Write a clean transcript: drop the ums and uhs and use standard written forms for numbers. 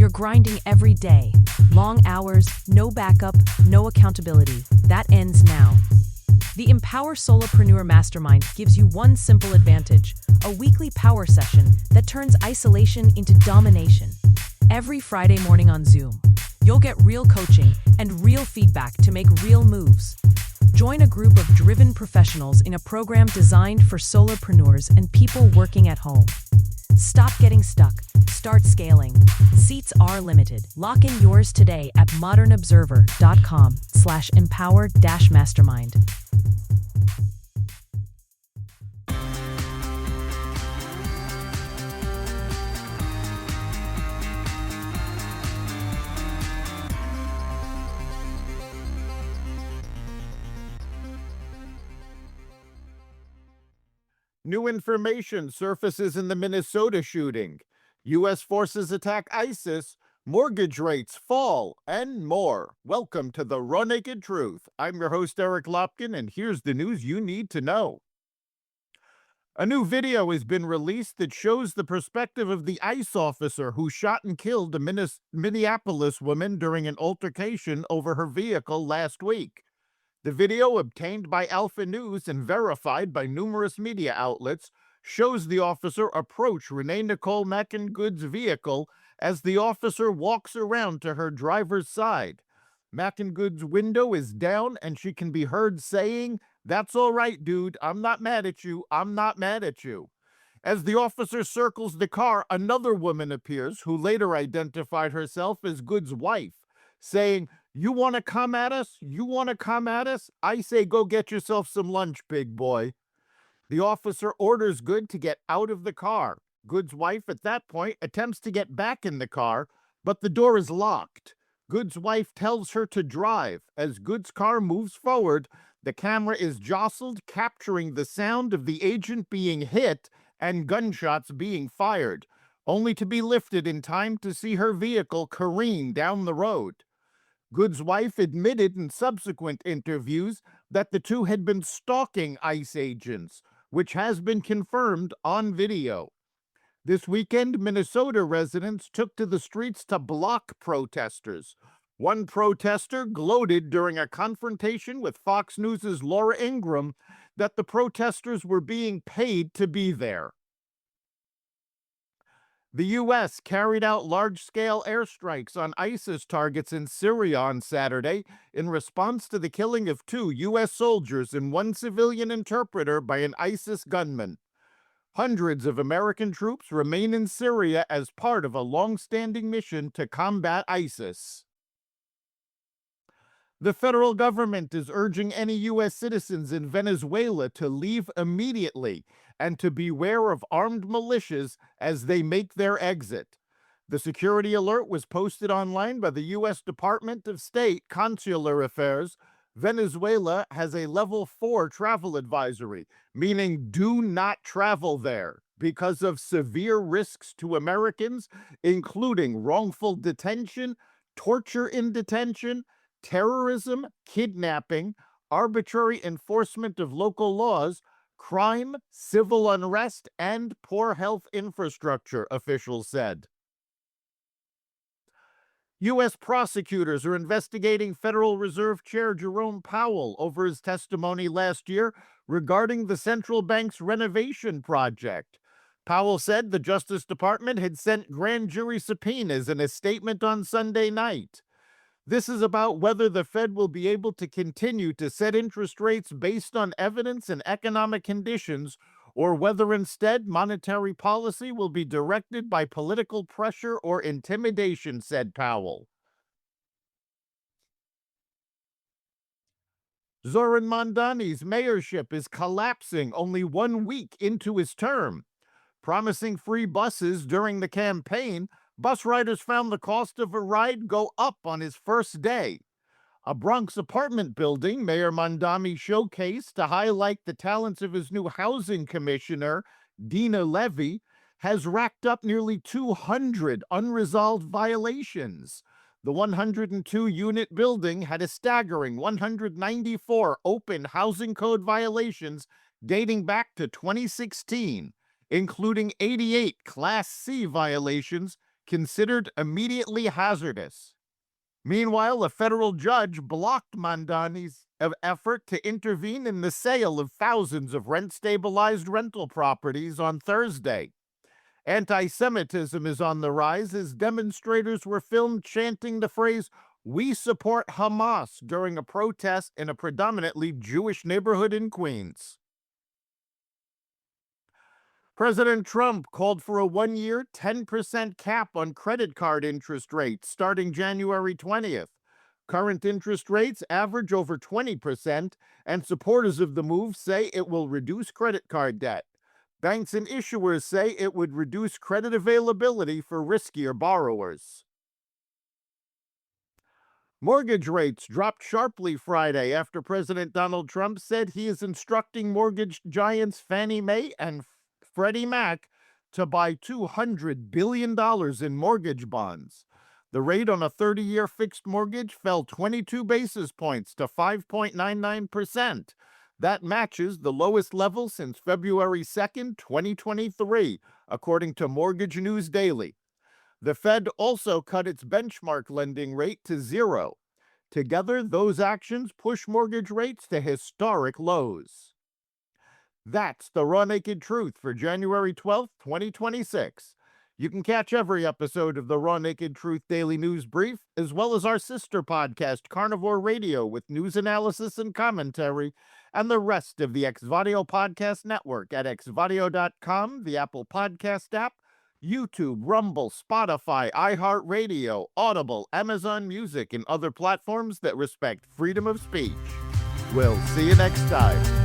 You're grinding every day. Long hours, no backup, no accountability. That ends now. The Empower Solopreneur Mastermind gives you one simple advantage: a weekly power session that turns isolation into domination. Every Friday morning on Zoom, you'll get real coaching and real feedback to make real moves. Join a group of driven professionals in a program designed for solopreneurs and people working at home. Stop getting stuck. Start scaling. Seats are limited. Lock in yours today at modernobserver.com/empower-mastermind. New information surfaces in the Minnesota shooting. U.S. forces attack ISIS, mortgage rates fall, and more. Welcome to the Raw Naked Truth. I'm your host, Eric Lopkin, and here's the news you need to know. A new video has been released that shows the perspective of the ICE officer who shot and killed a Minneapolis woman during an altercation over her vehicle last week. The video, obtained by Alpha News and verified by numerous media outlets, shows the officer approach Renee Nicole Mackingood's vehicle as the officer walks around to her driver's side. Mackingood's window is down and she can be heard saying, "That's all right, dude. I'm not mad at you. I'm not mad at you." As the officer circles the car, another woman appears who later identified herself as Good's wife, saying, "You want to come at us? You want to come at us? I say go get yourself some lunch, big boy." The officer orders Good to get out of the car. Good's wife at that point attempts to get back in the car, but the door is locked. Good's wife tells her to drive. As Good's car moves forward, the camera is jostled, capturing the sound of the agent being hit and gunshots being fired, only to be lifted in time to see her vehicle careen down the road. Good's wife admitted in subsequent interviews that the two had been stalking ICE agents, which has been confirmed on video. This weekend, Minnesota residents took to the streets to block protesters. One protester gloated during a confrontation with Fox News' Laura Ingraham that the protesters were being paid to be there. The U.S. carried out large-scale airstrikes on ISIS targets in Syria on Saturday in response to the killing of 2 U.S. soldiers and 1 civilian interpreter by an ISIS gunman. Hundreds of American troops remain in Syria as part of a long-standing mission to combat ISIS. The federal government is urging any U.S. citizens in Venezuela to leave immediately and to beware of armed militias as they make their exit. The security alert was posted online by the U.S. Department of State Consular Affairs. Venezuela has a level 4 travel advisory, meaning do not travel there because of severe risks to Americans, including wrongful detention, torture in detention, terrorism, kidnapping, arbitrary enforcement of local laws, crime, civil unrest, and poor health infrastructure, officials said. U.S. prosecutors are investigating Federal Reserve Chair Jerome Powell over his testimony last year regarding the central bank's renovation project. Powell said the Justice Department had sent grand jury subpoenas in a statement on Sunday night. This is about whether the Fed will be able to continue to set interest rates based on evidence and economic conditions, or whether instead monetary policy will be directed by political pressure or intimidation, said Powell. Zohran Mamdani's mayorship is collapsing only 1 week into his term. Promising free buses during the campaign, bus riders found the cost of a ride go up on his first day. A Bronx apartment building Mayor Mamdani showcased to highlight the talents of his new housing commissioner, Dina Levy, has racked up nearly 200 unresolved violations. The 102-unit building had a staggering 194 open housing code violations dating back to 2016, including 88 Class C violations considered immediately hazardous. Meanwhile, a federal judge blocked Mamdani's effort to intervene in the sale of thousands of rent-stabilized rental properties on Thursday. Anti-Semitism is on the rise as demonstrators were filmed chanting the phrase, "We support Hamas," during a protest in a predominantly Jewish neighborhood in Queens. President Trump called for a one-year 10% cap on credit card interest rates starting January 20th. Current interest rates average over 20%, and supporters of the move say it will reduce credit card debt. Banks and issuers say it would reduce credit availability for riskier borrowers. Mortgage rates dropped sharply Friday after President Donald Trump said he is instructing mortgage giants Fannie Mae and Freddie Mac to buy $200 billion in mortgage bonds. The rate on a 30-year fixed mortgage fell 22 basis points to 5.99%. That matches the lowest level since February 2nd, 2023, according to Mortgage News Daily. The Fed also cut its benchmark lending rate to 0. Together, those actions push mortgage rates to historic lows. That's the Raw Naked Truth for January 12th, 2026. You can catch every episode of the Raw Naked Truth Daily News Brief, as well as our sister podcast, Carnivore Radio, with news analysis and commentary, and the rest of the Xvadio Podcast Network at xvadio.com, the Apple Podcast app, YouTube, Rumble, Spotify, iHeartRadio, Audible, Amazon Music, and other platforms that respect freedom of speech. We'll see you next time.